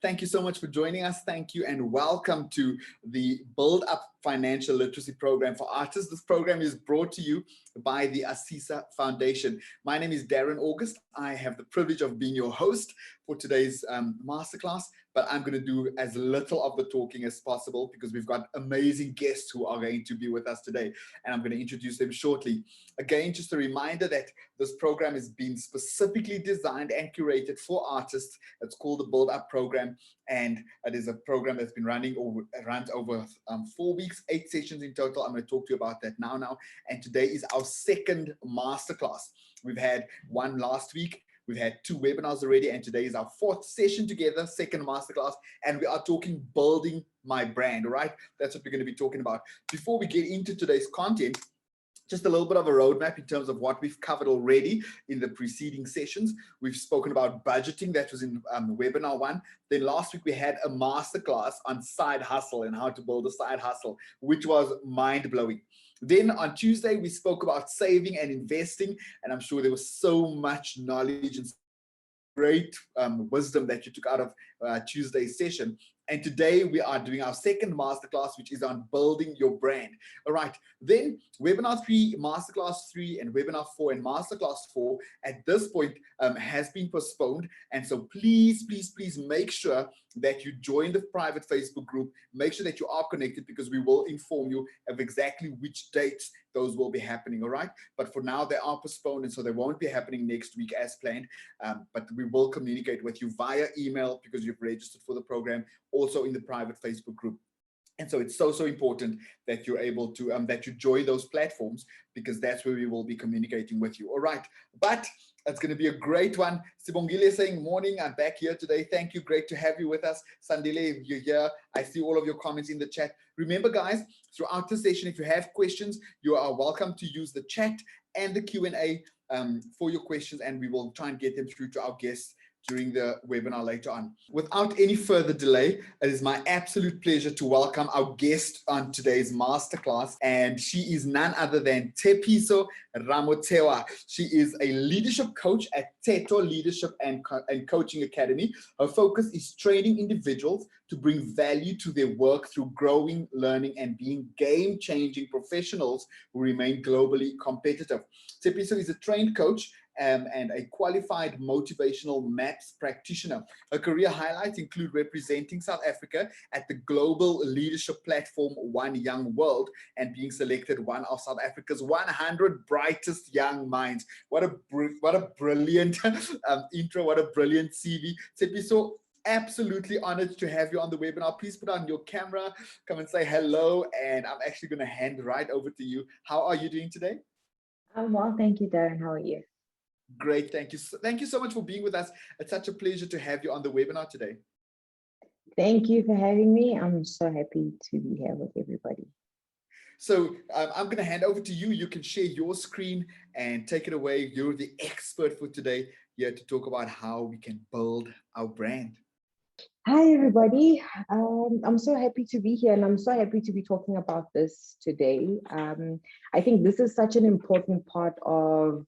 Thank you so much for joining us. Thank you and welcome to the Build Up Financial Literacy Program for Artists. This program is brought to you by the ASISA Foundation. My name is Darren August. I have the privilege of being your host for today's masterclass, but I'm going to do as little of the talking as possible because we've got amazing guests who are going to be with us today, and I'm going to introduce them shortly. Again, just a reminder that this program has been specifically designed and curated for artists. It's called the Build Up Program, and it is a program that's been runs over 4 weeks, 8 sessions in total. I'm going to talk to you about that now. And today is our second masterclass. We've had one last week. We've had 2 webinars already, and today is our 4th session together, second masterclass, and we are talking building my brand, all right? That's what we're going to be talking about. Before we get into today's content, just a little bit of a roadmap in terms of what we've covered already in the preceding sessions. We've spoken about budgeting. That was in webinar 1. Then last week we had a masterclass on side hustle and how to build a side hustle, which was mind-blowing. Then on Tuesday, we spoke about saving and investing, and I'm sure there was so much knowledge and great wisdom that you took out of Tuesday's session. And today we are doing our second masterclass, which is on building your brand. All right, then webinar 3, masterclass 3, and webinar 4 and masterclass 4 at this point has been postponed. And so please make sure that you join the private Facebook group. Make sure that you are connected because we will inform you of exactly which dates those will be happening, all right? But for now, they are postponed, and so they won't be happening next week as planned. But we will communicate with you via email because you've registered for the program, also in the private Facebook group. And so it's so important that you're able to, that you join those platforms because that's where we will be communicating with you, all right? But it's going to be a great one. Sibongile saying, morning, I'm back here today. Thank you. Great to have you with us. Sandile, you're here. I see all of your comments in the chat. Remember, guys, throughout the session, if you have questions, you are welcome to use the chat and the Q&A for your questions, and we will try and get them through to our guests during the webinar later on. Without any further delay, it is my absolute pleasure to welcome our guest on today's masterclass, and she is none other than Tshepiso Ramotewa. She is a leadership coach at Teto Leadership and Coaching Academy. Her focus is training individuals to bring value to their work through growing, learning, and being game-changing professionals who remain globally competitive. Tshepiso is a trained coach and a qualified motivational maps practitioner. Her career highlights include representing South Africa at the global leadership platform One Young World and being selected one of South Africa's 100 brightest young minds. What a brilliant intro, what a brilliant CV. So absolutely honored to have you on the webinar. Please put on your camera, come and say hello, and I'm actually going to hand right over to you. How are you doing today? I'm well, thank you, Darren. How are you? Great, thank you. Thank you so much for being with us. It's such a pleasure to have you on the webinar today. Thank you for having me. I'm so happy to be here with everybody. So I'm going to hand over to you. You can share your screen and take it away. You're the expert for today here to talk about how we can build our brand. Hi, everybody. I'm so happy to be here, and I'm so happy to be talking about this today. I think this is such an important part of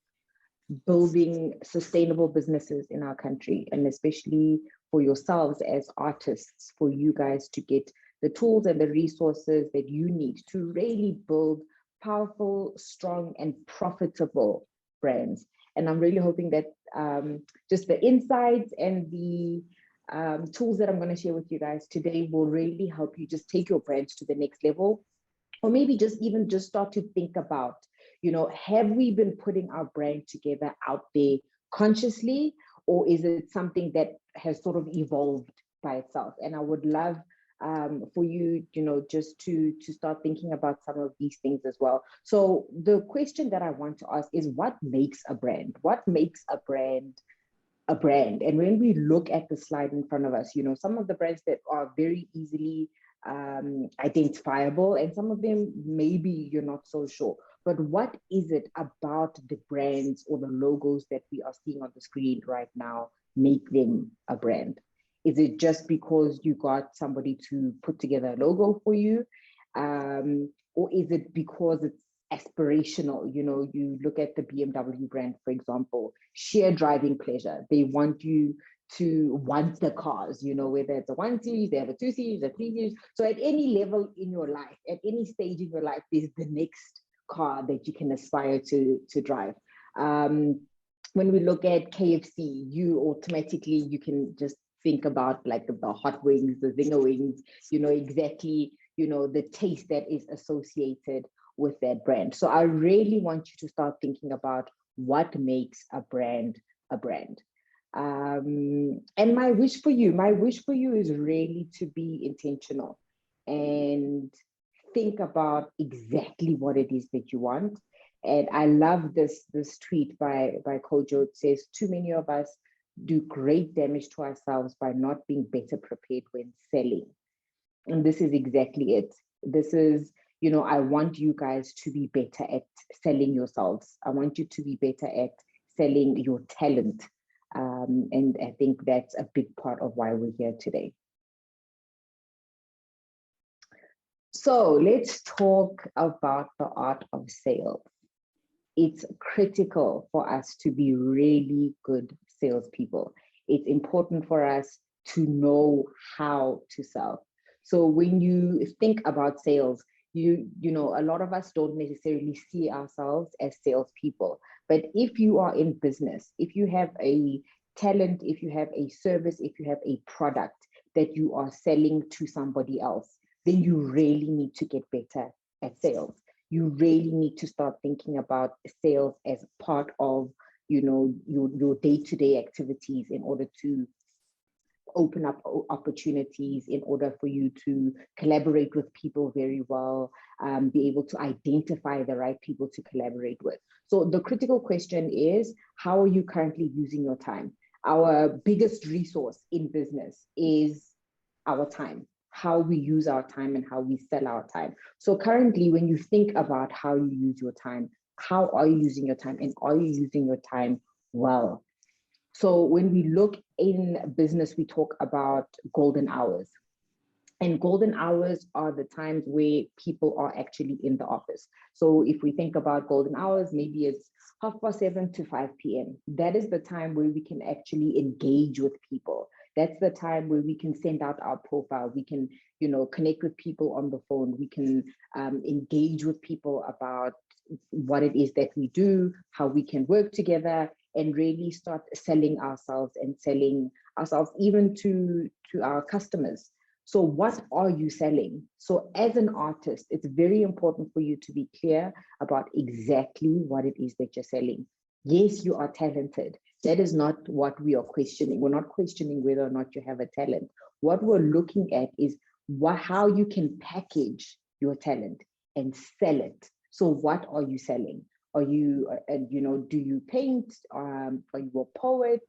building sustainable businesses in our country, and especially for yourselves as artists, for you guys to get the tools and the resources that you need to really build powerful, strong, and profitable brands. And I'm really hoping that just the insights and the tools that I'm going to share with you guys today will really help you just take your brands to the next level, or maybe just start to think about, you know, have we been putting our brand together out there consciously, or is it something that has sort of evolved by itself? And I would love for you, you know, just to start thinking about some of these things as well. So the question that I want to ask is, what makes a brand? What makes a brand a brand? And when we look at the slide in front of us, you know, some of the brands that are very easily identifiable, and some of them maybe you're not so sure. But what is it about the brands or the logos that we are seeing on the screen right now make them a brand? Is it just because you got somebody to put together a logo for you? Or is it because it's aspirational? You know, you look at the BMW brand, for example, sheer driving pleasure. They want you to want the cars, you know, whether it's a 1 series, they have a 2 series, a 3 series. So at any level in your life, at any stage in your life, there's the next car that you can aspire to drive. When we look at KFC, you can just think about like the hot wings, the zinger wings, you know, exactly, you know, the taste that is associated with that brand. So I really want you to start thinking about what makes a brand a brand. And my wish for you is really to be intentional and think about exactly what it is that you want. And I love this tweet by Kojo. It says, too many of us do great damage to ourselves by not being better prepared when selling. And this is exactly it. This is, you know, I want you guys to be better at selling yourselves. I want you to be better at selling your talent. And I think that's a big part of why we're here today. So let's talk about the art of sales. It's critical for us to be really good salespeople. It's important for us to know how to sell. So when you think about sales, you know, a lot of us don't necessarily see ourselves as salespeople. But if you are in business, if you have a talent, if you have a service, if you have a product that you are selling to somebody else, then you really need to get better at sales. You really need to start thinking about sales as part of, you know, your day-to-day activities in order to open up opportunities, in order for you to collaborate with people very well, be able to identify the right people to collaborate with. So the critical question is, how are you currently using your time? Our biggest resource in business is our time, how we use our time and how we sell our time. So currently, when you think about how you use your time, how are you using your time, and are you using your time well? So when we look in business, we talk about golden hours. And golden hours are the times where people are actually in the office. So if we think about golden hours, maybe it's 7:30 to 5 p.m. That is the time where we can actually engage with people. That's the time where we can send out our profile. We can, you know, connect with people on the phone. We can engage with people about what it is that we do, how we can work together, and really start selling ourselves and selling ourselves even to our customers. So what are you selling? So as an artist, it's very important for you to be clear about exactly what it is that you're selling. Yes, you are talented. That is not what we are questioning. We're not questioning whether or not you have a talent. What we're looking at is how you can package your talent and sell it. So what are you selling? Are you, you know, do you paint? Are you a poet?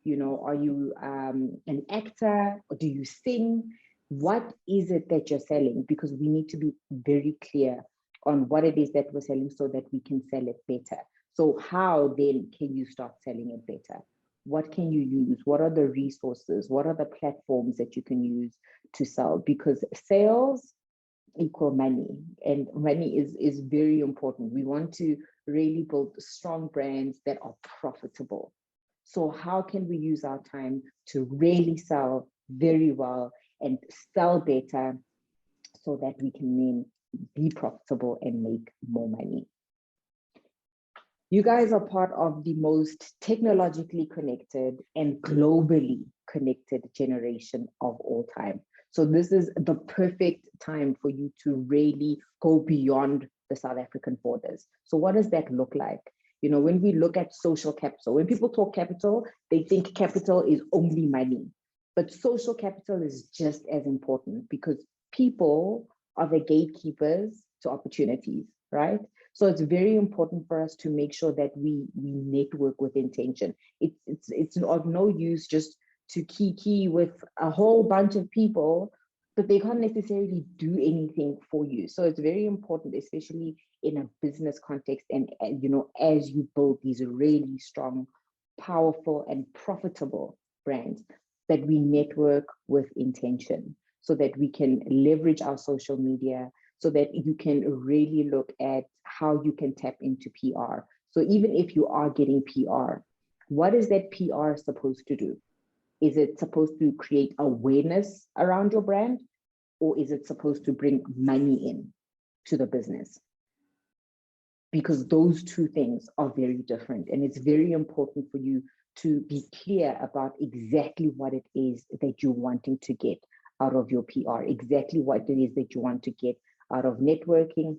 You know, are you an actor? Or do you sing? What is it that you're selling? Because we need to be very clear on what it is that we're selling so that we can sell it better. So how then can you start selling it better? What can you use? What are the resources? What are the platforms that you can use to sell? Because sales equal money, and money is very important. We want to really build strong brands that are profitable. So how can we use our time to really sell very well and sell better so that we can then be profitable and make more money? You guys are part of the most technologically connected and globally connected generation of all time. So this is the perfect time for you to really go beyond the South African borders. So what does that look like? You know, when we look at social capital, when people talk capital, they think capital is only money. But social capital is just as important because people are the gatekeepers to opportunities, right? So it's very important for us to make sure that we network with intention. It's of no use just to key with a whole bunch of people, but they can't necessarily do anything for you. So it's very important, especially in a business context, and you know, as you build these really strong, powerful, and profitable brands, that we network with intention so that we can leverage our social media, so that you can really look at how you can tap into PR. So even if you are getting PR, what is that PR supposed to do? Is it supposed to create awareness around your brand, or is it supposed to bring money in to the business? Because those two things are very different, and it's very important for you to be clear about exactly what it is that you're wanting to get out of your PR, exactly what it is that you want to get out of networking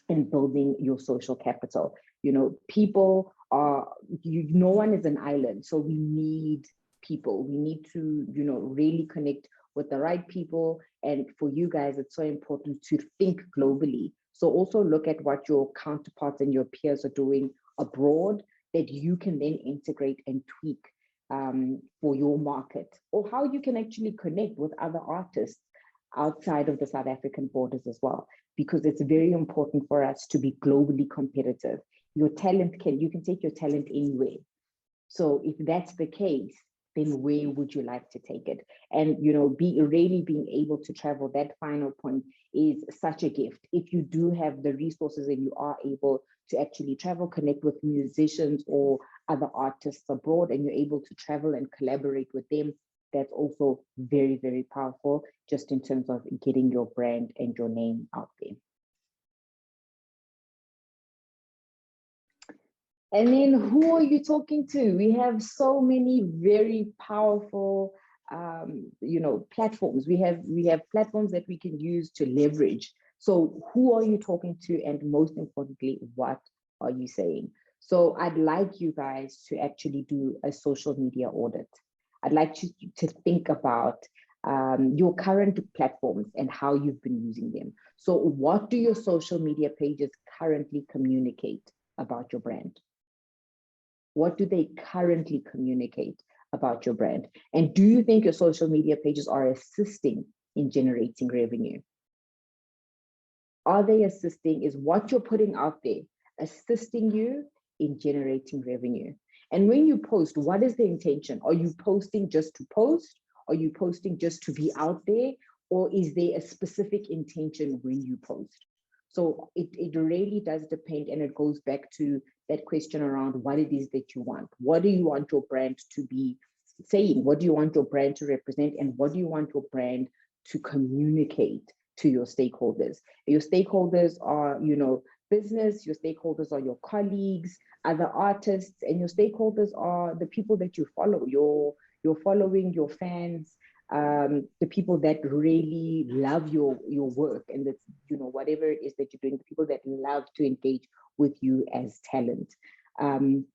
and building your social capital. You know, people are, no one is an island, so we need people. We need to, you know, really connect with the right people. And for you guys, it's so important to think globally. So also look at what your counterparts and your peers are doing abroad that you can then integrate and tweak for your market, or how you can actually connect with other artists outside of the South African borders as well, because it's very important for us to be globally competitive. Your talent you can take your talent anywhere. So if that's the case, then where would you like to take it? And, you know, being able to travel, that final point is such a gift. If you do have the resources and you are able to actually travel, connect with musicians or other artists abroad, and you're able to travel and collaborate with them, that's also very, very powerful, just in terms of getting your brand and your name out there. And then who are you talking to? We have so many very powerful, you know, platforms. We have platforms that we can use to leverage. So who are you talking to? And most importantly, what are you saying? So I'd like you guys to actually do a social media audit. I'd like you to think about your current platforms and how you've been using them. So what do your social media pages currently communicate about your brand? What do they currently communicate about your brand? And do you think your social media pages are assisting in generating revenue? Are they assisting? Is what you're putting out there assisting you in generating revenue? And when you post, what is the intention? Are you posting just to post? Are you posting just to be out there? Or is there a specific intention when you post? So it really does depend, and it goes back to that question around what it is that you want. What do you want your brand to be saying? What do you want your brand to represent? And what do you want your brand to communicate to your stakeholders? Your stakeholders are, you know, business, your stakeholders are your colleagues, other artists, and your stakeholders are the people that you follow, your following, your fans, the people that really love your work, and that's, you know, whatever it is that you're doing, the people that love to engage with you as talent. And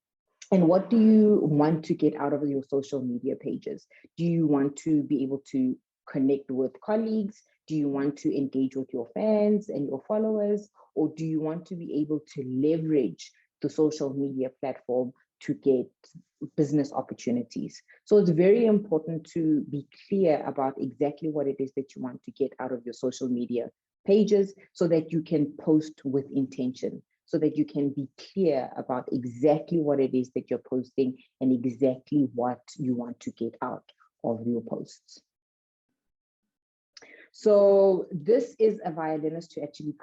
what do you want to get out of your social media pages? Do you want to be able to connect with colleagues? Do you want to engage with your fans and your followers? Or do you want to be able to leverage the social media platform to get business opportunities? So it's very important to be clear about exactly what it is that you want to get out of your social media pages, so that you can post with intention, so that you can be clear about exactly what it is that you're posting and exactly what you want to get out of your posts. So this is a violinist who actually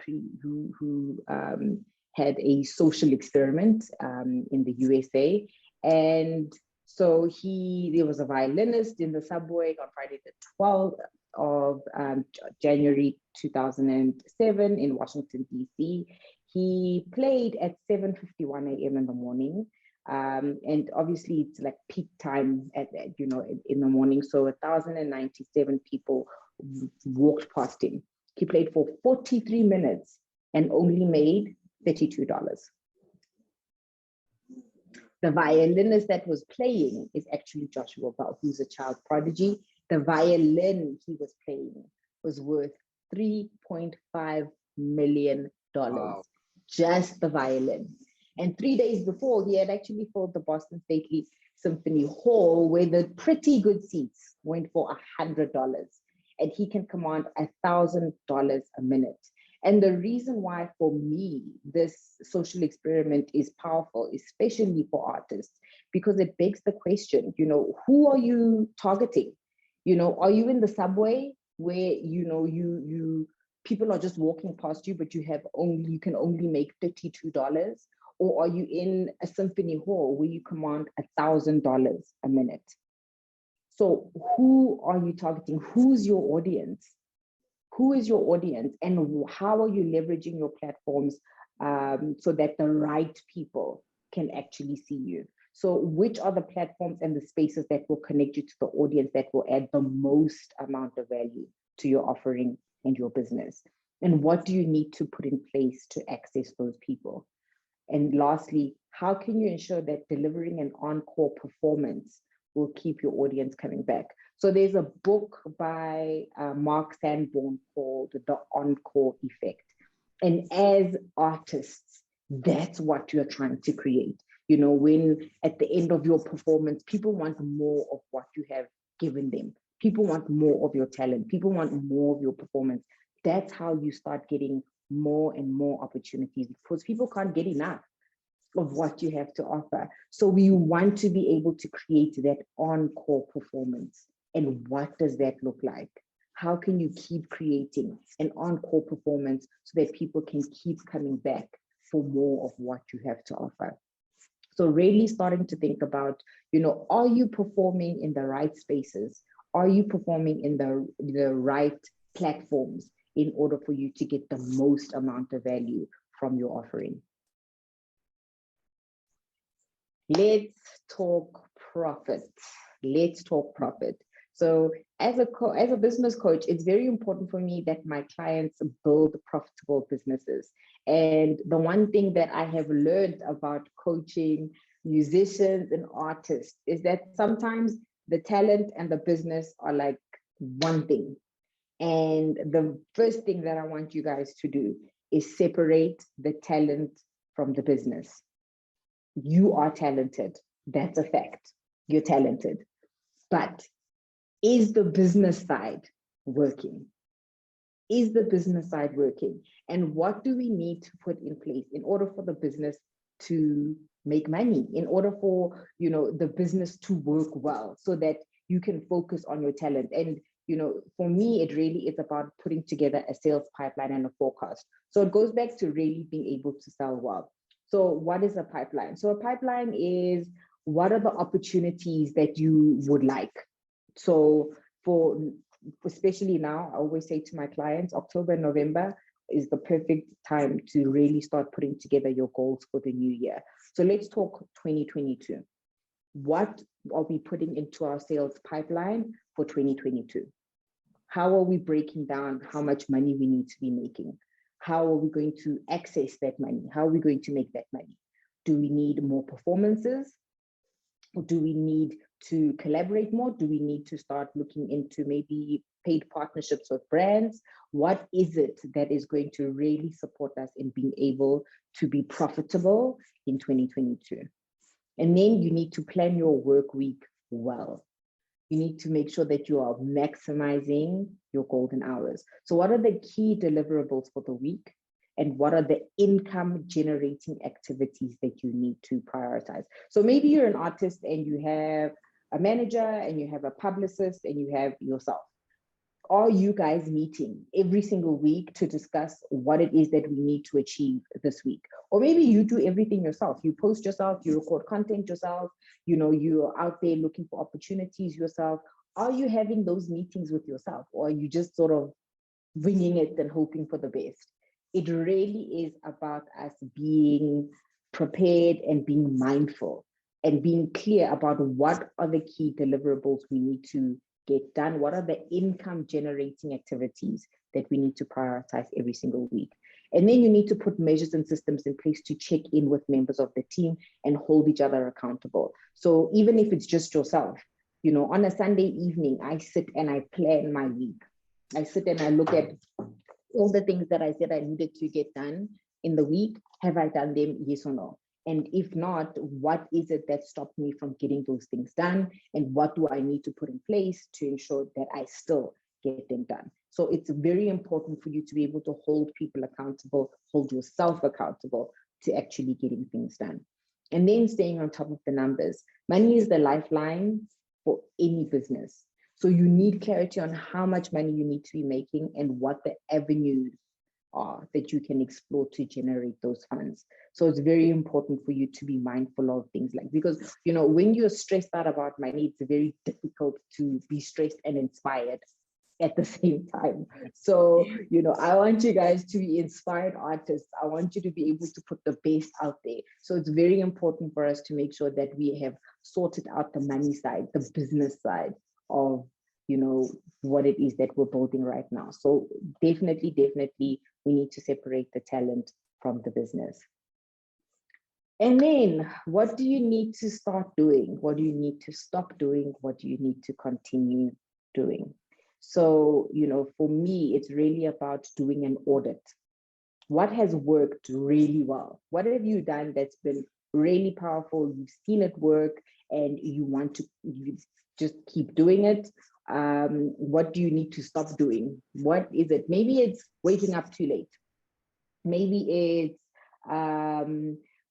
had a social experiment in the USA. And so there was a violinist in the subway on Friday the 12th of January 2007 in Washington, D.C. He played at 7:51 a.m. in the morning. And obviously it's like peak time in the morning. So 1,097 people walked past him. He played for 43 minutes and only made $32. The violinist that was playing is actually Joshua Bell, who's a child prodigy. The violin he was playing was worth $3.5 million. Wow. Just the violin. And 3 days before, he had actually filled the Boston State Symphony Hall, where the pretty good seats went for $100. And he can command $1,000 a minute. And the reason why, for me, this social experiment is powerful, especially for artists, because it begs the question, you know, who are you targeting? You know, are you in the subway where, you know, people are just walking past you, but you can only make $32? Or are you in a symphony hall where you command $1,000 a minute? So who are you targeting? Who's your audience? Who is your audience, and how are you leveraging your platforms so that the right people can actually see you? So which are the platforms and the spaces that will connect you to the audience that will add the most amount of value to your offering and your business? And what do you need to put in place to access those people? And lastly, how can you ensure that delivering an encore performance will keep your audience coming back? So there's a book by Mark Sanborn called The Encore Effect. And as artists, that's what you're trying to create. You know, when at the end of your performance, people want more of what you have given them. People want more of your talent. People want more of your performance. That's how you start getting more and more opportunities, because people can't get enough of what you have to offer. So we want to be able to create that encore performance. And what does that look like? How can you keep creating an encore performance so that people can keep coming back for more of what you have to offer? So really starting to think about, you know, are you performing in the right spaces? Are you performing in the right platforms in order for you to get the most amount of value from your offering? Let's talk profit. Let's talk profit. So as a business coach, it's very important for me that my clients build profitable businesses. And the one thing that I have learned about coaching musicians and artists is that sometimes the talent and the business are like one thing. And the first thing that I want you guys to do is separate the talent from the business. You are talented. That's a fact. You're talented. But is the business side working? Is the business side working? And what do we need to put in place in order for the business to make money, in order for, you know, the business to work well so that you can focus on your talent? And, you know, for me, it really is about putting together a sales pipeline and a forecast. So it goes back to really being able to sell well. So what is a pipeline? So a pipeline is, what are the opportunities that you would like? So especially now, I always say to my clients, October and November is the perfect time to really start putting together your goals for the new year. So let's talk 2022. What are we putting into our sales pipeline for 2022? How are we breaking down how much money we need to be making? How are we going to access that money? How are we going to make that money? Do we need more performances? Or do we need to collaborate more? Do we need to start looking into maybe paid partnerships with brands? What is it that is going to really support us in being able to be profitable in 2022? And then you need to plan your work week well. You need to make sure that you are maximizing your golden hours. So what are the key deliverables for the week? And what are the income generating activities that you need to prioritize? So maybe you're an artist and you have a manager and you have a publicist and you have yourself. Are you guys meeting every single week to discuss what it is that we need to achieve this week? Or maybe you do everything yourself. You post yourself, you record content yourself, you know, you're out there looking for opportunities yourself. Are you having those meetings with yourself, or are you just sort of winging it and hoping for the best? It really is about us being prepared and being mindful and being clear about what are the key deliverables we need to get done. What are the income generating activities that we need to prioritize every single week? And then you need to put measures and systems in place to check in with members of the team and hold each other accountable. So even if it's just yourself, you know, on a Sunday evening, I sit and I plan my week. I sit and I look at all the things that I said I needed to get done in the week. Have I done them? Yes or no? And if not, what is it that stopped me from getting those things done? And what do I need to put in place to ensure that I still get them done? So it's very important for you to be able to hold people accountable, hold yourself accountable to actually getting things done. And then staying on top of the numbers. Money is the lifeline for any business. So you need clarity on how much money you need to be making and what the avenues are that you can explore to generate those funds. So it's very important for you to be mindful of things like, because, you know, when you're stressed out about money, it's very difficult to be stressed and inspired at the same time. So, you know, I want you guys to be inspired artists. I want you to be able to put the best out there. So it's very important for us to make sure that we have sorted out the money side, the business side of, you know, what it is that we're building right now. So definitely, we need to separate the talent from the business. And then what do you need to start doing? What do you need to stop doing? What do you need to continue doing? So, you know, for me, it's really about doing an audit. What has worked really well? What have you done that's been really powerful? You've seen it work and you want to just keep doing it. What do you need to stop doing? What is it? Maybe it's waking up too late. Maybe it's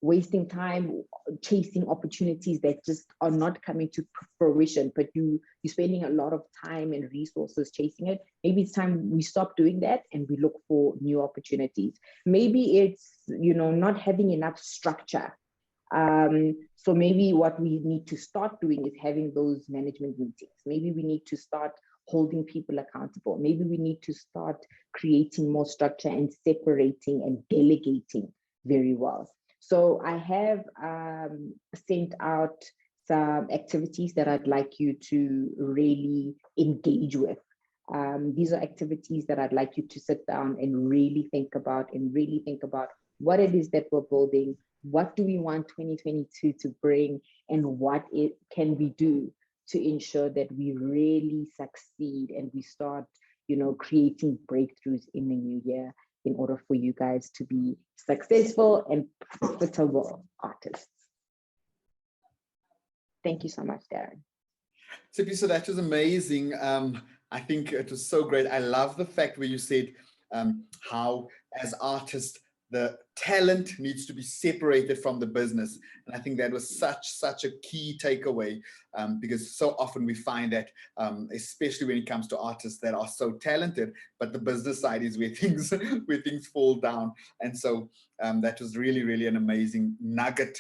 wasting time chasing opportunities that just are not coming to fruition, but you're spending a lot of time and resources chasing it. Maybe it's time we stop doing that and we look for new opportunities. Maybe it's, you know, not having enough structure. So maybe what we need to start doing is having those management meetings. Maybe we need to start holding people accountable. Maybe we need to start creating more structure and separating and delegating very well. So I have sent out some activities that I'd like you to really engage with. These are activities that I'd like you to sit down and really think about what it is that we're building. What do we want 2022 to bring, and what can we do to ensure that we really succeed and we start, you know, creating breakthroughs in the new year in order for you guys to be successful and profitable artists. Thank you so much, Darren. So that was amazing. I think it was so great. I love the fact where you said how as artists, the talent needs to be separated from the business. And I think that was such a key takeaway, because so often we find that, especially when it comes to artists that are so talented, but the business side is where things fall down. And so that was really an amazing nugget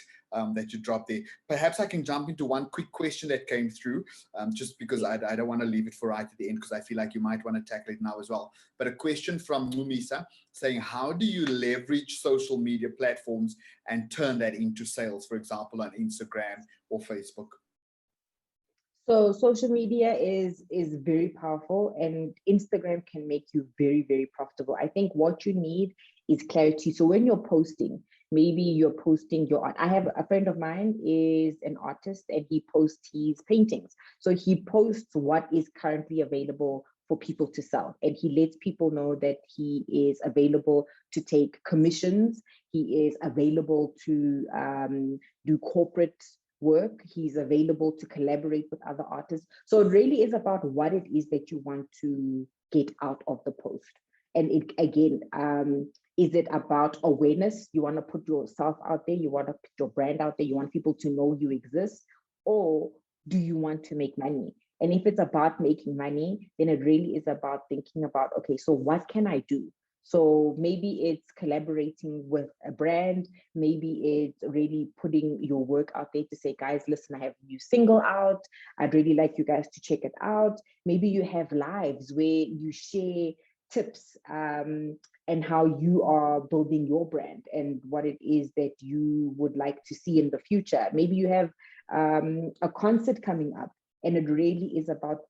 that you dropped there. Perhaps I can jump into one quick question that came through, just because I don't want to leave it for right at the end, because I feel like you might want to tackle it now as well. But a question from Mumisa saying, how do you leverage social media platforms and turn that into sales, for example, on Instagram or Facebook? So social media is very powerful, and Instagram can make you very profitable. I think what you need is clarity. So when you're posting, maybe you're posting your art. I have a friend of mine is an artist and he posts his paintings. So he posts what is currently available for people to sell, and he lets people know that he is available to take commissions. He is available to do corporate work. He's available to collaborate with other artists. So it really is about what it is that you want to get out of the post. And it, again, is it about awareness? You want to put yourself out there, you want to put your brand out there, you want people to know you exist, or do you want to make money? And if it's about making money, then it really is about thinking about, okay, so what can I do? So maybe it's collaborating with a brand. Maybe it's really putting your work out there to say, guys, listen, I have a new single out. I'd really like you guys to check it out. Maybe you have lives where you share tips and how you are building your brand and what it is that you would like to see in the future. Maybe you have a concert coming up, and it really is about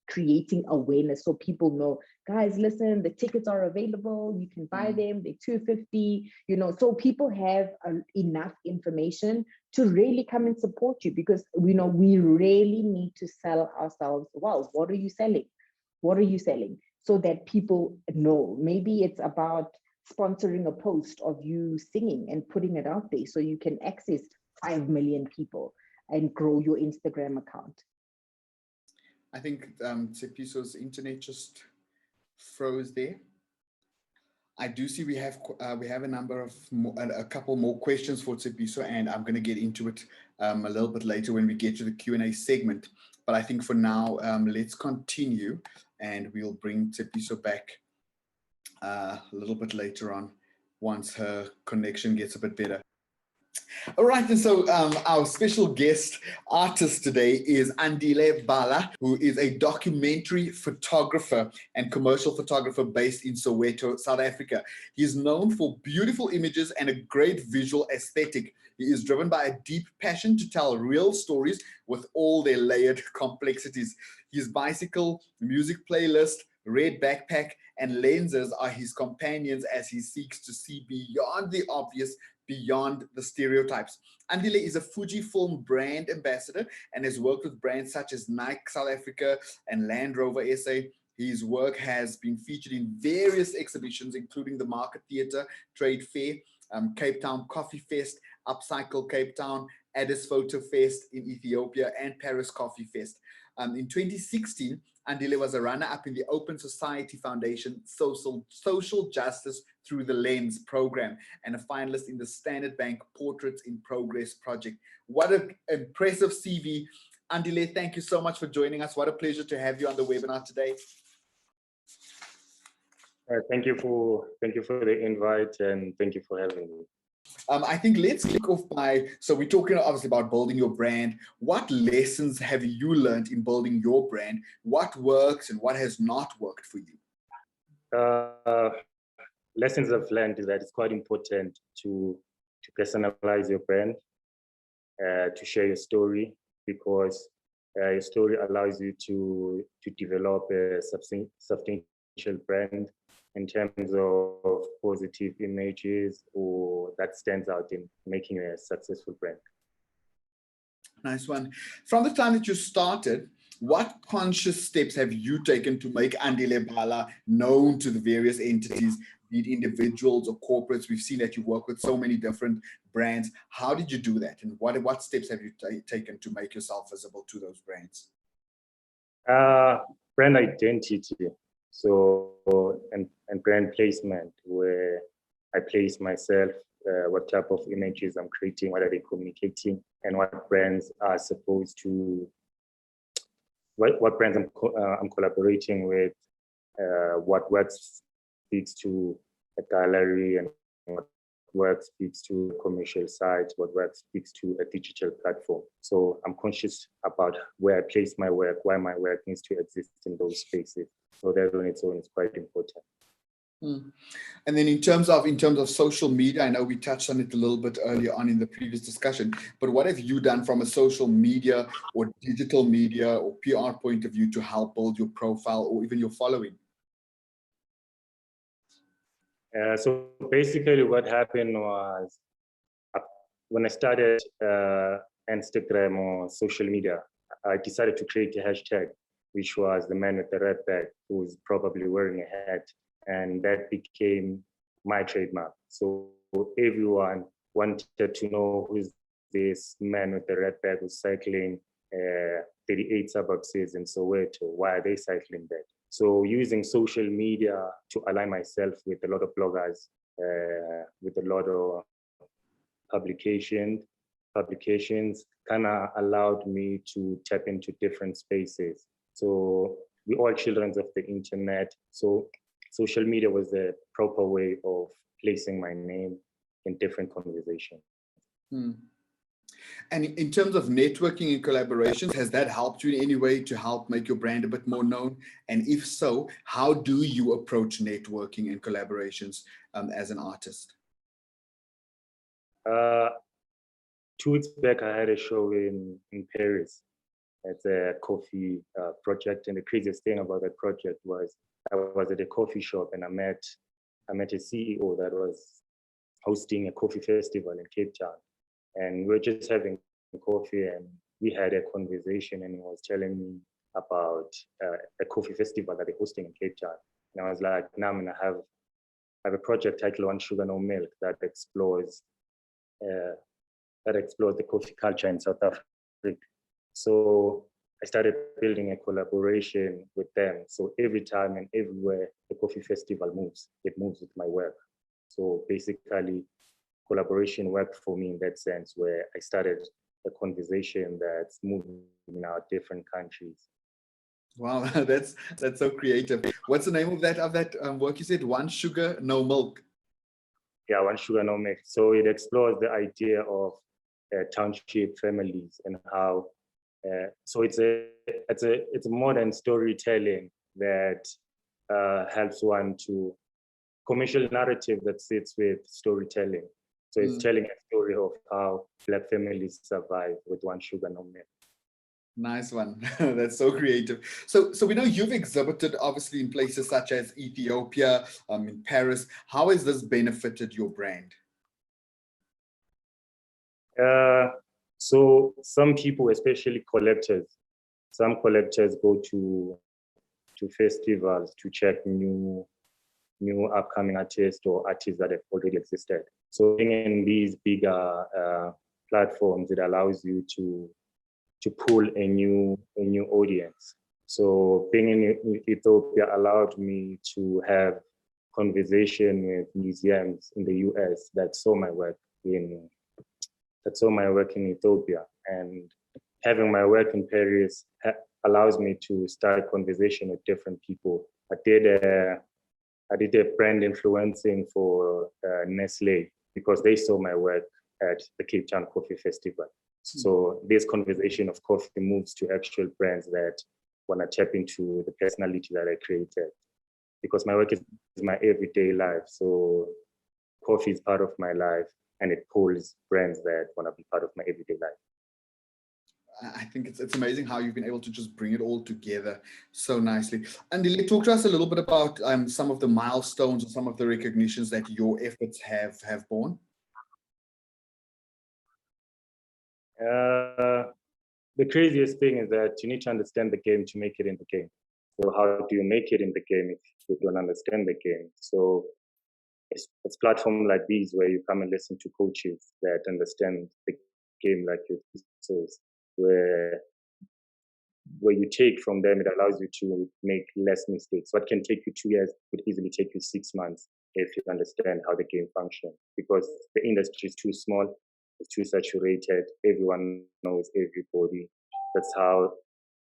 creating awareness so people know, guys, listen, the tickets are available, you can buy them, they're $250, you know, so people have enough information to really come and support you, because we know we really need to sell ourselves well. What are you selling? What are you selling? So that people know. Maybe it's about sponsoring a post of you singing and putting it out there so you can access 5 million people and grow your Instagram account. I think Tshepiso's internet just froze there. I do see we have a number of a couple more questions for Tshepiso, and I'm going to get into it a little bit later when we get to the Q&A segment. But I think for now, let's continue, and we'll bring Tshepiso back a little bit later on once her connection gets a bit better. All right, and so our special guest artist today is Andile Bala, who is a documentary photographer and commercial photographer based in Soweto, South Africa. He is known for beautiful images and a great visual aesthetic. He is driven by a deep passion to tell real stories with all their layered complexities. His bicycle, music playlist, red backpack, and lenses are his companions as he seeks to see beyond the obvious, beyond the stereotypes. Andile is a Fujifilm brand ambassador and has worked with brands such as Nike South Africa and Land Rover SA. His work has been featured in various exhibitions, including the Market Theatre Trade Fair, Cape Town Coffee Fest, Upcycle Cape Town, Addis Photo Fest in Ethiopia, and Paris Coffee Fest. In 2016, Andile was a runner-up in the Open Society Foundation Social Justice Through the Lens program and a finalist in the Standard Bank Portraits in Progress project. What an impressive CV. Andile, thank you so much for joining us. What a pleasure to have you on the webinar today. Thank you for the invite, and thank you for having me. I think let's kick off by, so we're talking obviously about building your brand. What lessons have you learned in building your brand? What works and what has not worked for you? Lessons I've learned is that it's quite important to personalize your brand, to share your story, because your story allows you to develop a substantial brand in terms of positive images or that stands out in making a successful brand. Nice one. From the time that you started, what conscious steps have you taken to make Andile Bala known to the various entities, be it individuals or corporates? We've seen that you work with so many different brands. How did you do that? And what steps have you taken to make yourself visible to those brands? Brand identity. So, and brand placement, where I place myself, what type of images I'm creating, what are they communicating, and what brands are supposed to, what brands I'm collaborating with, what work speaks to a gallery, and what work speaks to a commercial site, what work speaks to a digital platform. So I'm conscious about where I place my work, why my work needs to exist in those spaces. So that on its own is quite important. And then in terms of social media, I know we touched on it a little bit earlier on in the previous discussion, but what have you done from a social media or digital media or PR point of view to help build your profile or even your following? So basically what happened was when I started Instagram or social media, I decided to create a hashtag, which was the man with the red bag, who's probably wearing a hat. And that became my trademark. So everyone wanted to know who's this man with the red bag who's cycling 38 suburbs in Soweto. Why are they cycling that? So using social media to align myself with a lot of bloggers, with a lot of publications kind of allowed me to tap into different spaces. So we're all children of the internet. So social media was a proper way of placing my name in different conversations. And in terms of networking and collaborations, has that helped you in any way to help make your brand a bit more known? And if so, how do you approach networking and collaborations as an artist? 2 weeks back, I had a show in Paris. It's a coffee project. And the craziest thing about that project was I was at a coffee shop and I met a CEO that was hosting a coffee festival in Cape Town. And we were just having coffee and we had a conversation and he was telling me about a coffee festival that they're hosting in Cape Town. And I was like, now I'm gonna have a project titled One Sugar No Milk that explores the coffee culture in South Africa. So I started building a collaboration with them. So every time and everywhere the coffee festival moves, it moves with my work. So basically, collaboration worked for me in that sense, where I started a conversation that's moving in our different countries. Wow, that's so creative. What's the name of that work you said? One sugar, no milk. Yeah, one sugar, no milk. So it explores the idea of township families and how. So it's a modern storytelling that helps one to commercial narrative that sits with storytelling. So it's telling a story of how Black families survive with one sugar, no milk. Nice one. That's so creative. So we know you've exhibited obviously in places such as Ethiopia, in Paris. How has this benefited your brand? So some people, especially collectors, some collectors go to festivals to check new upcoming artists or artists that have already existed. So being in these bigger platforms, it allows you to pull a new audience. So being in Ethiopia allowed me to have conversation with museums in the US that saw my work in Ethiopia, and having my work in Paris allows me to start a conversation with different people. I did a brand influencing for Nestle because they saw my work at the Cape Town Coffee Festival. So this conversation of coffee moves to actual brands that want to tap into the personality that I created, because my work is my everyday life. So coffee is part of my life, and it pulls brands that want to be part of my everyday life. I think it's amazing how you've been able to just bring it all together so nicely. And talk to us a little bit about some of the milestones or some of the recognitions that your efforts have borne. The craziest thing is that you need to understand the game to make it in the game. So how do you make it in the game if you don't understand the game? So it's platforms like these where you come and listen to coaches that understand the game like you. So where you take from them, it allows you to make less mistakes. What can take you 2 years could easily take you 6 months if you understand how the game functions, because the industry is too small, it's too saturated, everyone knows everybody. That's how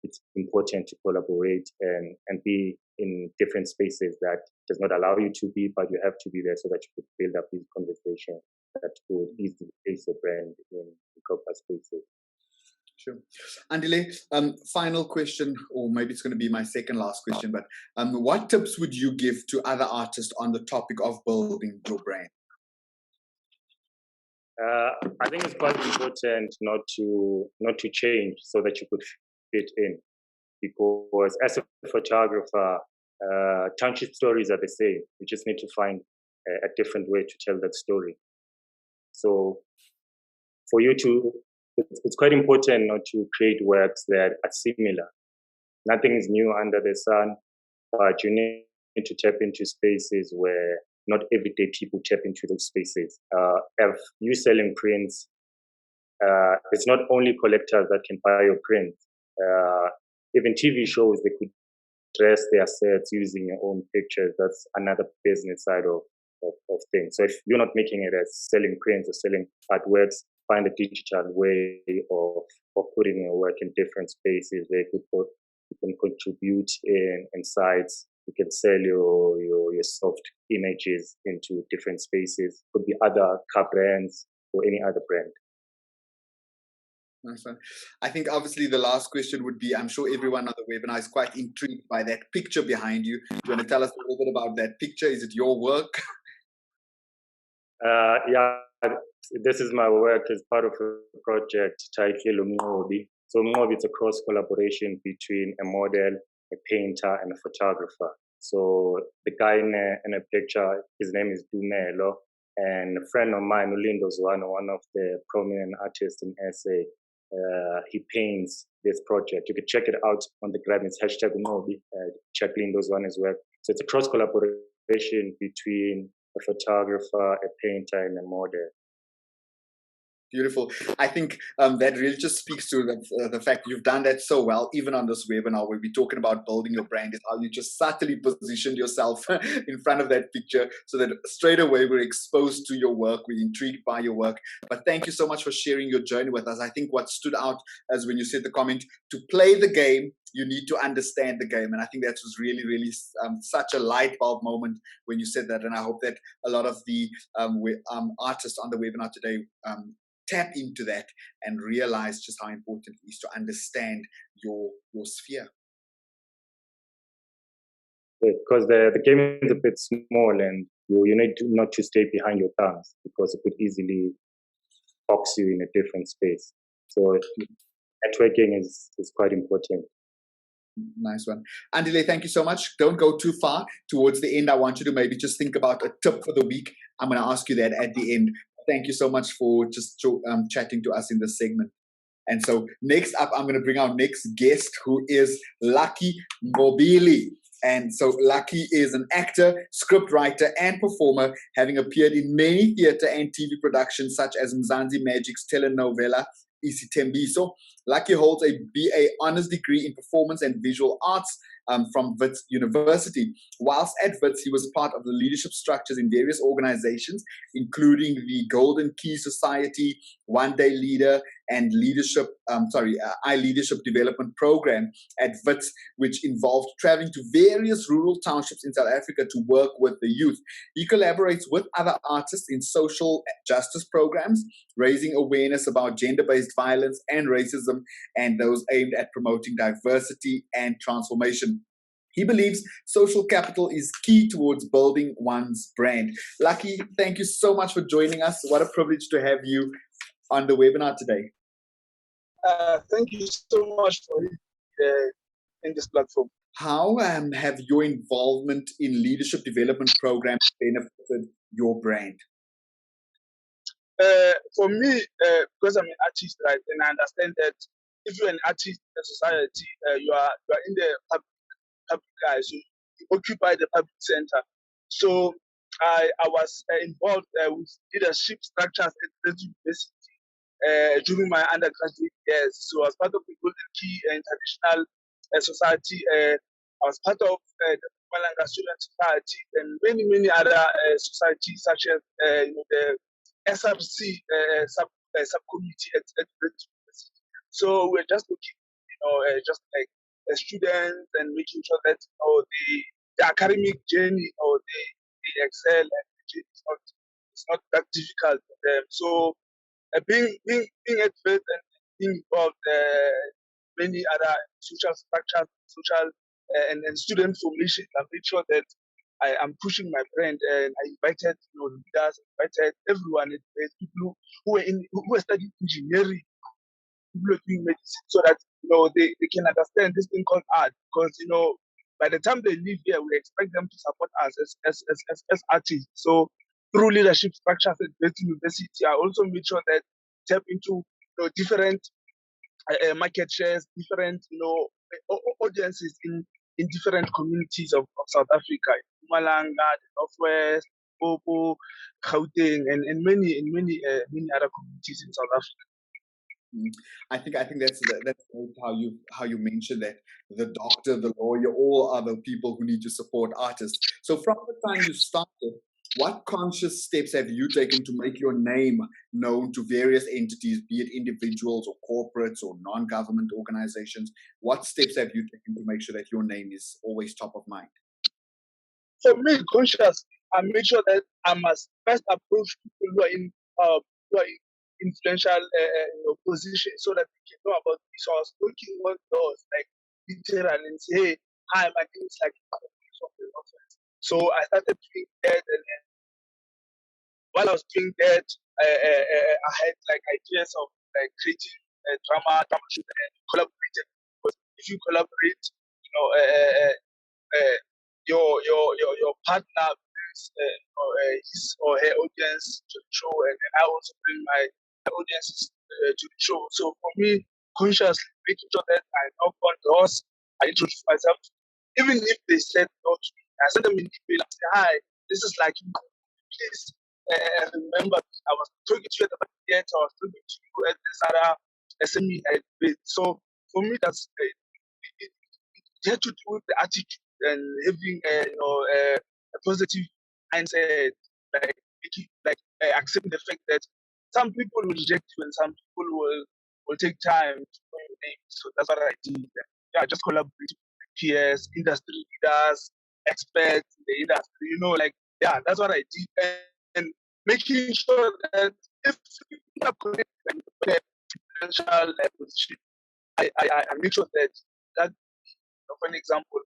it's important to collaborate and be in different spaces that does not allow you to be, but you have to be there so that you could build up these conversations that could easily place your brand in proper spaces. Sure. Andile, final question, or maybe it's going to be my second last question, but what tips would you give to other artists on the topic of building your brand? I think it's quite important not to change so that you could fit in, because as a photographer, township stories are the same. You just need to find a different way to tell that story. So for you to, it's quite important not to create works that are similar. Nothing is new under the sun, but you need to tap into spaces where not everyday people tap into those spaces. If you selling prints, it's not only collectors that can buy your print. Even TV shows, they could dress their sets using your own pictures. That's another business side of things. So if you're not making it as selling prints or selling artworks, find a digital way of putting your work in different spaces where you can contribute in sites. You can sell your soft images into different spaces. Could be other car brands or any other brand. Nice one. I think obviously the last question would be, I'm sure everyone on the webinar is quite intrigued by that picture behind you. Do you want to tell us a little bit about that picture? Is it your work? Yeah, this is my work as part of a project titled Mobili. So Mobili is a cross collaboration between a model, a painter, and a photographer. So the guy in a picture, his name is Dumelo, and a friend of mine, Ulindo Zwano, one of the prominent artists in SA, he paints this project. You can check it out on the gram. It's #Mobili. Check Lindo's one as well. So it's a cross collaboration between a photographer, a painter, and a model. Beautiful. I think that really just speaks to the fact you've done that so well, even on this webinar where we're talking about building your brand, is how you just subtly positioned yourself in front of that picture so that straight away we're exposed to your work, we're intrigued by your work. But thank you so much for sharing your journey with us. I think what stood out as when you said the comment, to play the game, you need to understand the game. And I think that was really, really such a light bulb moment when you said that. And I hope that a lot of the artists on the webinar today tap into that and realize just how important it is to understand your sphere. Because the game is a bit small, and you need not to stay behind your thumbs, because it could easily box you in a different space. So networking is quite important. Nice one. Andile, thank you so much. Don't go too far. Towards the end, I want you to maybe just think about a tip for the week. I'm going to ask you that at the end. Thank you so much for just chatting to us in this segment. And so next up, I'm going to bring our next guest, who is Lucky Mobili. And so Lucky is an actor, scriptwriter, and performer, having appeared in many theatre and TV productions such as Mzansi Magic's telenovela Isitembiso. Lucky holds a BA Honours degree in Performance and Visual Arts from Wits University. Whilst at Wits, he was part of the leadership structures in various organizations, including the Golden Key Society, One Day Leader, and iLeadership Development Program at Wits, which involved traveling to various rural townships in South Africa to work with the youth. He collaborates with other artists in social justice programs, raising awareness about gender-based violence and racism, and those aimed at promoting diversity and transformation. He believes social capital is key towards building one's brand. Lucky, thank you so much for joining us. What a privilege to have you on the webinar today. Thank you so much for in this platform. How have your involvement in leadership development programs benefited your brand? For me, because I'm an artist, right, and I understand that if you're an artist in the society, you are in the public eye, so you occupy the public center. So I was involved with leadership structures at the university during my undergraduate years. So as part of the Golden Key International Society, I was part of the Malanga Student Society and many other societies, such as the SRC subcommittee at the university. So we're just looking, just like students and making sure that the academic journey they excel, and it's not that difficult for them. So being at Faith and being involved many other social structures, social and student formation, I make sure that I am pushing my brand, and I invited leaders, invited everyone, people who were studying engineering, people who are doing medicine, so that they can understand this thing called art. Because by the time they leave here, we expect them to support us as artists. So through leadership structures at Wits University, I also made sure that tap into different market shares, different audiences in different communities of South Africa, Mpumalanga, the Northwest, Popo, Gauteng, and many other communities in South Africa. I think that's how you mentioned that the doctor, the lawyer, all are the people who need to support artists. So from the time you started, what conscious steps have you taken to make your name known to various entities, be it individuals or corporates or non-government organizations? What steps have you taken to make sure that your name is always top of mind? For me, conscious, I make sure that I must first approach people who are in influential positions, so that they can know about this. So I was knocking on doors, like literally, and say, "Hey, hi, my name is like." So I started doing that, and while I was doing that, I had like ideas of like creating drama shoot and collaborating. Because if you collaborate, your partner brings his or her audience to the show, and I also bring my audiences to the show. So for me, consciously making sure that I knock on doors, I introduce myself, even if they said no to me, I send them an email and say, "Hi, this is like, please I remember I was talking to you at the theater, I was talking to you at the Sarah SME event. So for me, that's it had to do with the attitude and having a positive mindset, like accepting the fact that some people will reject you and some people will take time to know your name. So that's what I did. Yeah, just collaborate with peers, industry leaders, experts in the industry. Yeah, that's what I did, and making sure that if you are connected with a financial position, I make sure that for an example,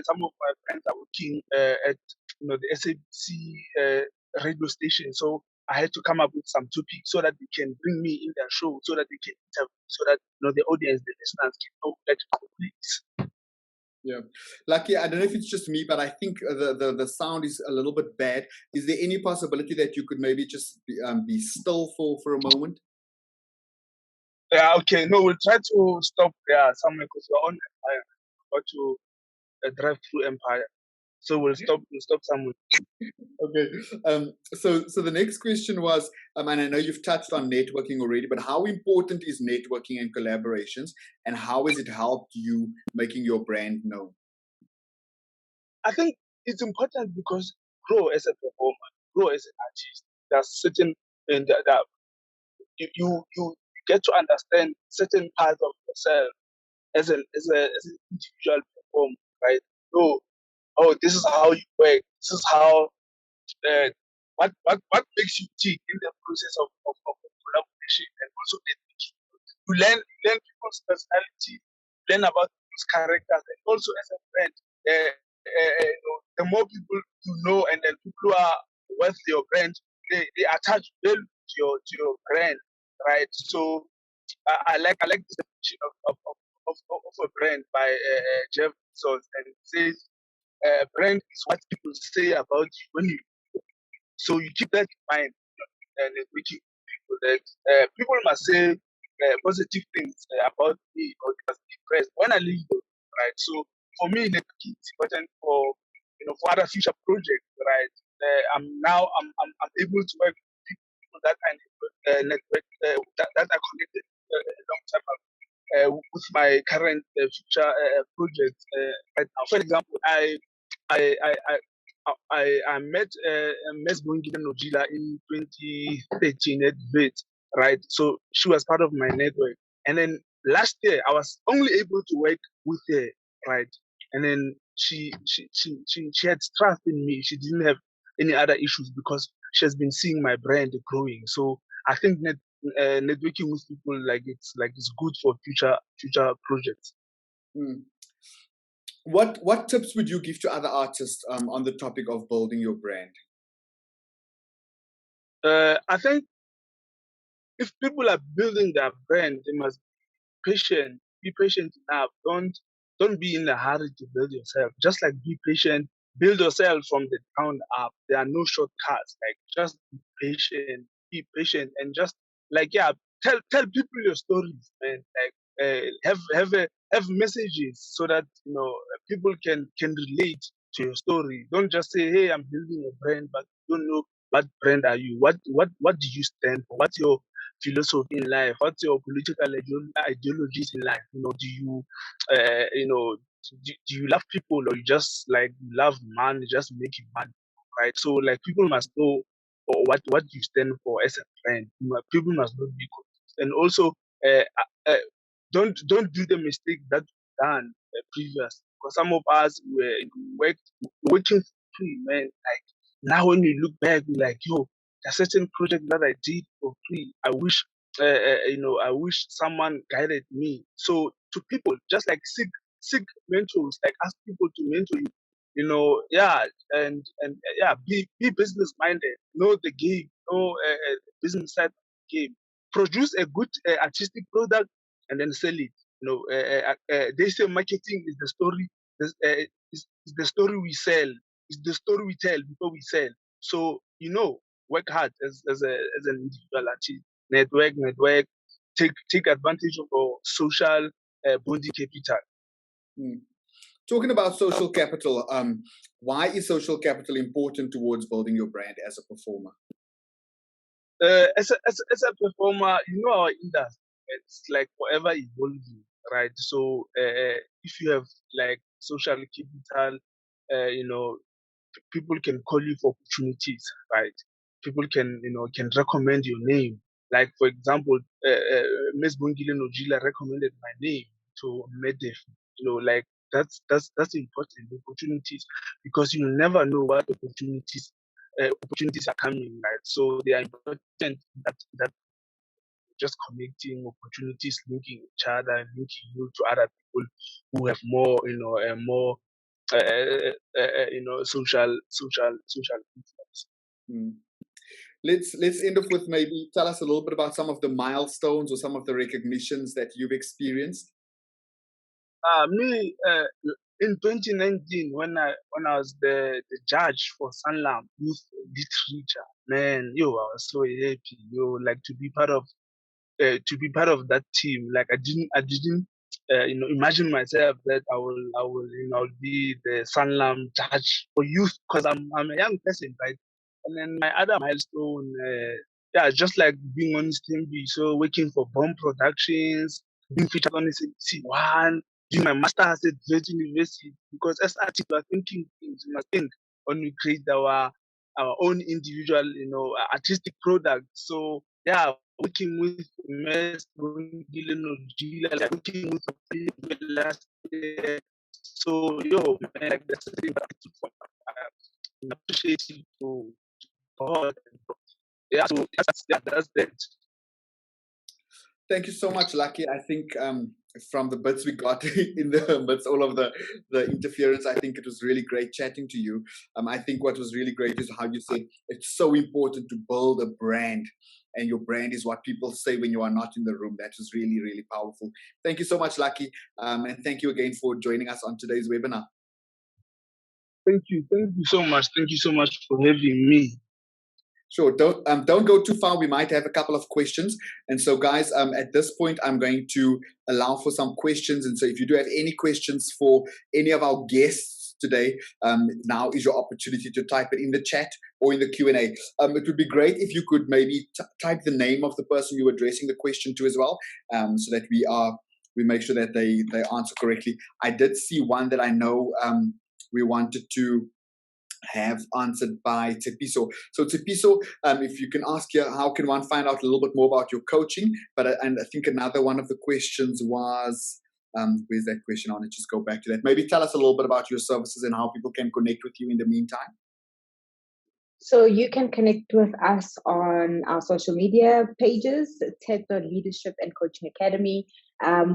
some of my friends are working at the SABC radio station, so I had to come up with some topics so that they can bring me in their show, so that they can interview, so that the audience, the listeners, can know that it's. Yeah, Lucky, I don't know if it's just me, but I think the sound is a little bit bad. Is there any possibility that you could maybe just be still for a moment? Yeah, okay. No, we'll try to stop somewhere because we're on Empire. We're about to drive through Empire. So we'll stop somewhere. Okay. So the next question was, and I know you've touched on networking already, but how important is networking and collaborations, and how has it helped you making your brand known? I think it's important because grow as a performer, grow as an artist. There's certain and that you get to understand certain parts of yourself as an individual performer, right? So, this is how you work. This is how what makes you tick in the process of collaboration and also networking. You learn people's personality, learn about people's characters, and also as a friend, the more people you know, and then people who are worth your brand, they attach value to your brand, right? So I like the definition of a brand by Jeff Bezos, and it says brand is what people say about you when you. So you keep that in mind, and making people that people must say positive things about me or just impressed when I leave them, right? So for me, networking is important for for other future projects, right? I'm able to work with people that I network that are connected a long time ago. With my current future projects right now. For example, I I I I met Ms. Bungile Nojila in 2013 at VIT, right? So she was part of my network. And then last year, I was only able to work with her, right? And then she had trust in me. She didn't have any other issues because she has been seeing my brand growing. So I think networking with people it's good for future projects. Mm. What tips would you give to other artists on the topic of building your brand? I think if people are building their brand, they must patient. Be patient enough. Don't be in a hurry to build yourself. Just like be patient, build yourself from the ground up. There are no shortcuts. Like just be patient, and just tell people your stories, man. Have messages so that people can relate to your story. Don't just say, hey, I'm building a brand, but you don't know what brand are you. What do you stand for? What's your philosophy in life? What's your political ideologies in life? Do you, do you love people, or you just love money, just making money, right? So people must know what you stand for as a friend. People must not be confused, and also uh, uh, don't do the mistake that you've done previous. Because some of us were working free, man. Like now, when we look back, we're like, yo, a certain project that I did for free. I wish, I wish someone guided me. So to people, just seek mentors, ask people to mentor you. Yeah, and yeah, be business minded. Know the game. Know business side of the game. Produce a good artistic product and then sell it. They say marketing is the story. Is the story we sell. Is the story we tell before we sell. So work hard as an individual artist. Network. Take advantage of our social bonding capital. Mm. Talking about social capital, why is social capital important towards building your brand as a performer? as a performer, our industry, it's like forever evolving, right? So if you have like social capital, people can call you for opportunities, right? People can recommend your name. Like for example, Ms. Bungile Nojila recommended my name to Medef. Like that's important. Opportunities, because you never know what opportunities are coming, right? So they are important that just connecting opportunities, linking each other, and linking you to other people who have more, more, social influence. Mm. Let's end off with maybe tell us a little bit about some of the milestones or some of the recognitions that you've experienced. Me, in 2019, when I was the judge for Sanlam Youth Literature, man, I was so happy, like to be part of that team. Like I didn't imagine myself that I will be the Sanlam judge for youth, because I'm a young person, right? And then my other milestone, just like being on STEMB, so working for Bomb Productions, being featured on SABC1, doing my master's at Virgin University, because as artists we are thinking things, we must think when we create our own individual, artistic product. So working with Ms. like working with Playbook last year. So man, like that's the thing that I took from appreciative to God. So that's that. Thank you so much, Lucky. I think from the bits we got in the bits, all of the interference, I think it was really great chatting to you. I think what was really great is how you said it's so important to build a brand, and your brand is what people say when you are not in the room. That was really, really powerful. Thank you so much, Lucky. And thank you again for joining us on today's webinar. Thank you so much. Thank you so much for having me. Sure. Don't go too far. We might have a couple of questions. And so, guys, at this point, I'm going to allow for some questions. And so if you do have any questions for any of our guests today, now is your opportunity to type it in the chat or in the Q&A. It would be great if you could maybe type the name of the person you're addressing the question to as well, so that we make sure that they answer correctly. I did see one that I know we wanted to have answered by Tepiso. So Tepiso, if you can ask here, how can one find out a little bit more about your coaching? And I think another one of the questions was, where's that question? I want to just go back to that. Maybe tell us a little bit about your services and how people can connect with you in the meantime. So you can connect with us on our social media pages, TED.Leadership and Coaching Academy.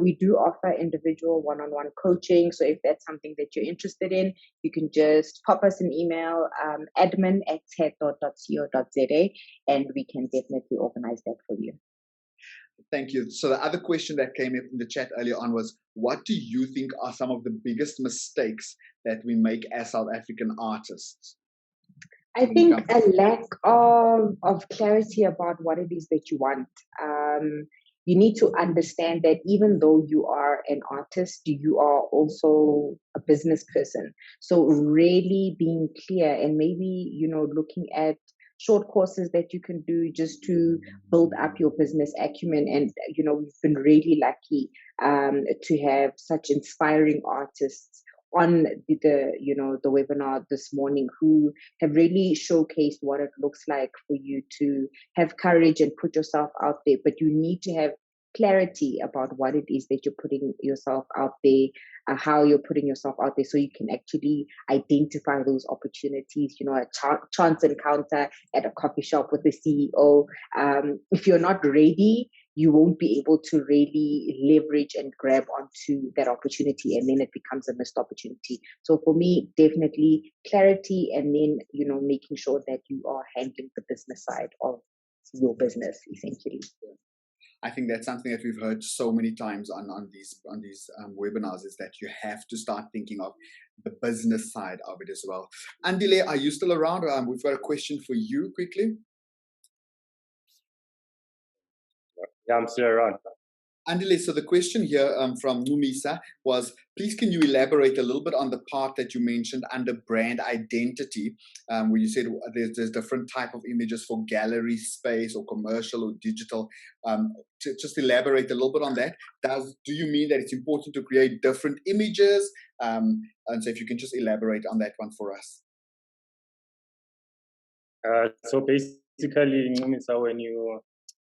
We do offer individual one-on-one coaching. So if that's something that you're interested in, you can just pop us an email, admin@ted.co.za, and we can definitely organize that for you. Thank you. So the other question that came in the chat earlier on was, what do you think are some of the biggest mistakes that we make as South African artists? I think a lack of clarity about what it is that you want. You need to understand that even though you are an artist, you are also a business person. So really being clear and maybe, looking at short courses that you can do just to build up your business acumen. And, we've been really lucky to have such inspiring artists on the webinar this morning who have really showcased what it looks like for you to have courage and put yourself out there. But you need to have clarity about what it is that you're putting yourself out there, how you're putting yourself out there, so you can actually identify those opportunities. A chance encounter at a coffee shop with the CEO. If you're not ready, you won't be able to really leverage and grab onto that opportunity, and then it becomes a missed opportunity. So for me, definitely clarity, and then, making sure that you are handling the business side of your business, essentially. I think that's something that we've heard so many times on these webinars, is that you have to start thinking of the business side of it as well. Andile, are you still around? We've got a question for you quickly. Yeah, I'm still around. Andile, so the question here from Numisa was, please can you elaborate a little bit on the part that you mentioned under brand identity, where you said there's different type of images for gallery space or commercial or digital. Just elaborate a little bit on that. Do you mean that it's important to create different images? And so if you can just elaborate on that one for us. So basically,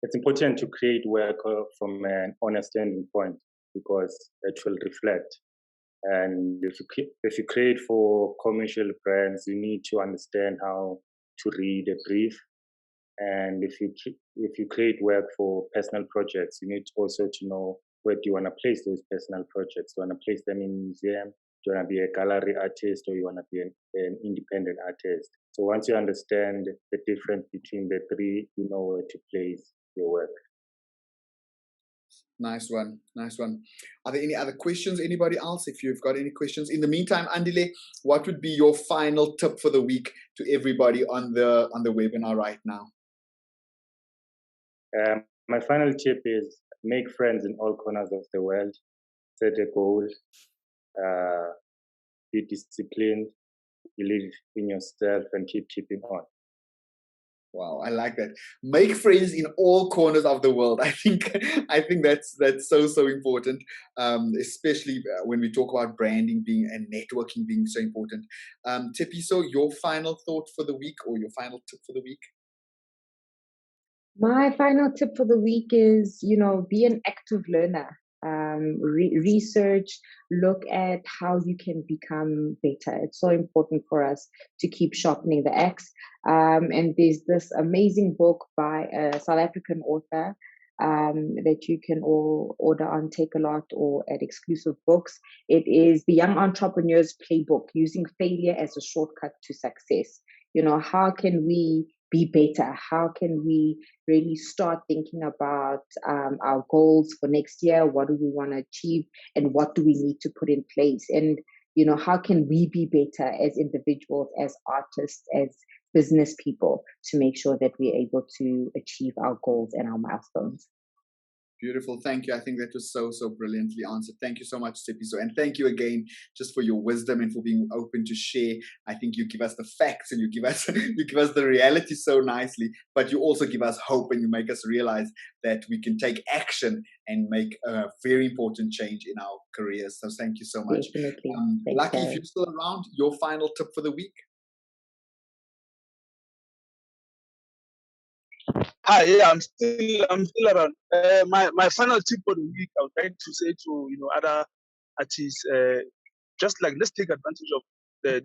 it's important to create work from an understanding point because it will reflect. And if you create for commercial brands, you need to understand how to read a brief. And if you create work for personal projects, you need also to know where do you want to place those personal projects. Do you want to place them in a museum? Do you want to be a gallery artist, or you want to be an independent artist? So once you understand the difference between the three, you know where to place your work. Nice one. Nice one. Are there any other questions? Anybody else? If you've got any questions. In the meantime, Andile, what would be your final tip for the week to everybody on the webinar right now? My final tip is make friends in all corners of the world. Set a goal. Be disciplined. Believe in yourself and keep keeping on. Wow, I like that. Make friends in all corners of the world. I think that's so important, especially when we talk about branding being and networking being so important. Tepiso, your final thought for the week or your final tip for the week? My final tip for the week is, be an active learner. Research, look at how you can become better. It's so important for us to keep sharpening the axe. And there's this amazing book by a South African author that you can all order on Takealot or at Exclusive Books. It is The Young Entrepreneur's Playbook, using failure as a shortcut to success. How can we be better? How can we really start thinking about our goals for next year? What do we want to achieve? And what do we need to put in place? And, how can we be better as individuals, as artists, as business people to make sure that we're able to achieve our goals and our milestones? Beautiful. Thank you. I think that was so brilliantly answered. Thank you so much, Tepiso. And thank you again just for your wisdom and for being open to share. I think you give us the facts and you give us the reality so nicely, but you also give us hope and you make us realize that we can take action and make a very important change in our careers. So thank you so much. Definitely. Lucky, if you're still around, your final tip for the week. Hi, yeah, I'm still around. My final tip for the week, I would like to say to other artists, just like let's take advantage of the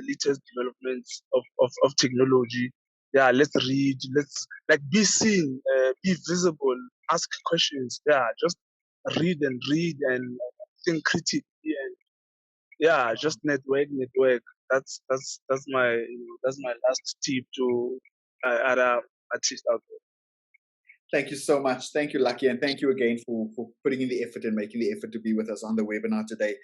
latest developments of technology. Yeah, let's read, let's be seen, be visible, ask questions. Yeah, just read and think critically, and yeah, just network. That's my last tip to other artists out there. Thank you so much. Thank you, Lucky. And thank you again for putting in the effort and making the effort to be with us on the webinar today.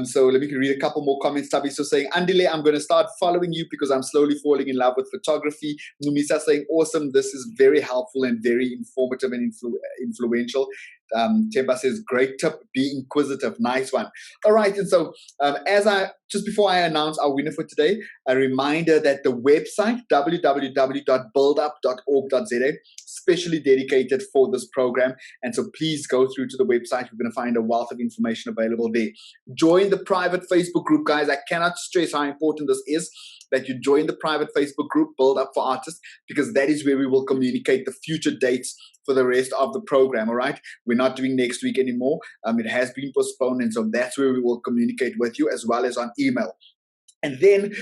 So let me read a couple more comments. Tabiso saying, Andile, I'm going to start following you because I'm slowly falling in love with photography. Numisa saying, awesome. This is very helpful and very informative and influential. Temba says, great tip, be inquisitive. Nice one. All right. And so just before I announce our winner for today, a reminder that the website, www.buildup.org.za, specially dedicated for this program. And so please go through to the website. You're going to find a wealth of information available there. Join the private Facebook group, guys. I cannot stress how important this is, that you join the private Facebook group, Build Up for Artists, because that is where we will communicate the future dates for the rest of the program, all right? We're not doing next week anymore. It has been postponed, and so that's where we will communicate with you as well as on email. And then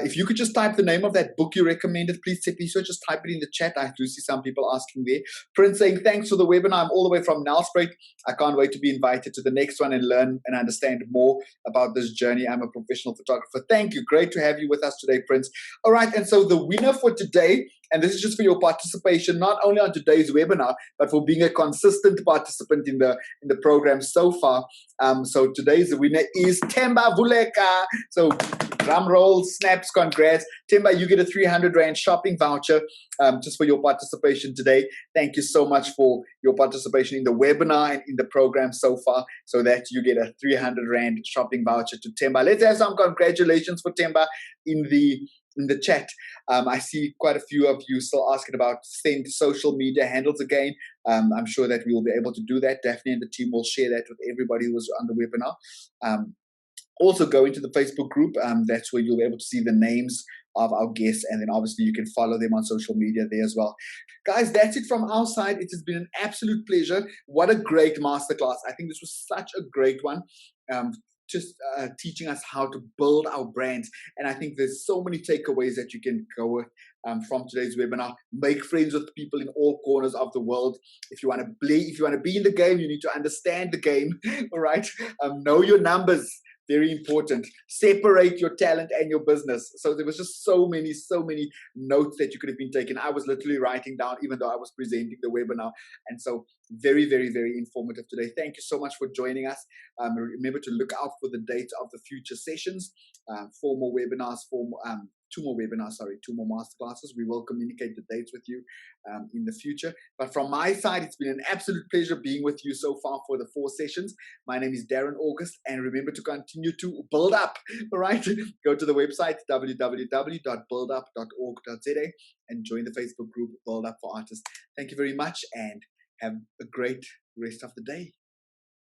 if you could just type the name of that book you recommended, please, Tepiso, just type it in the chat. I do see some people asking there. Prince saying, thanks for the webinar. I'm all the way from Nelspruit. I can't wait to be invited to the next one and learn and understand more about this journey. I'm a professional photographer. Thank you. Great to have you with us today, Prince. All right. And so the winner for today, And this is just for your participation, not only on today's webinar, but for being a consistent participant in the program so far. So today's winner is Themba Vuleka. So drum roll, snaps, congrats. Themba, you get a 300 Rand shopping voucher just for your participation today. Thank you so much for your participation in the webinar and in the program so far, so that you get a 300 Rand shopping voucher to Themba. Let's have some congratulations for Themba in the chat. I see quite a few of you still asking about send social media handles again. I'm sure that we will be able to do that. Daphne and the team will share that with everybody who was on the webinar. Also go into the Facebook group. That's where you'll be able to see the names of our guests, and then obviously you can follow them on social media there as well. Guys, that's it from our side. It has been an absolute pleasure. What a great masterclass. I think this was such a great one. Just teaching us how to build our brands. And I think there's so many takeaways that you can go with from today's webinar. Make friends with people in all corners of the world. If you want to play, if you want to be in the game, you need to understand the game. All right. Know your numbers. Very important. Separate your talent and your business. So there was just so many notes that you could have been taking. I was literally writing down, even though I was presenting the webinar. And so very, very, very informative today. Thank you so much for joining us. Remember to look out for the dates of the future sessions. 4 more webinars, 2 more webinars, 2 more masterclasses. We will communicate the dates with you in the future. But from my side, it's been an absolute pleasure being with you so far for the 4 sessions. My name is Darren August, and remember to continue to build up, all right? Go to the website, www.buildup.org.za, and join the Facebook group, Build Up for Artists. Thank you very much, and have a great rest of the day.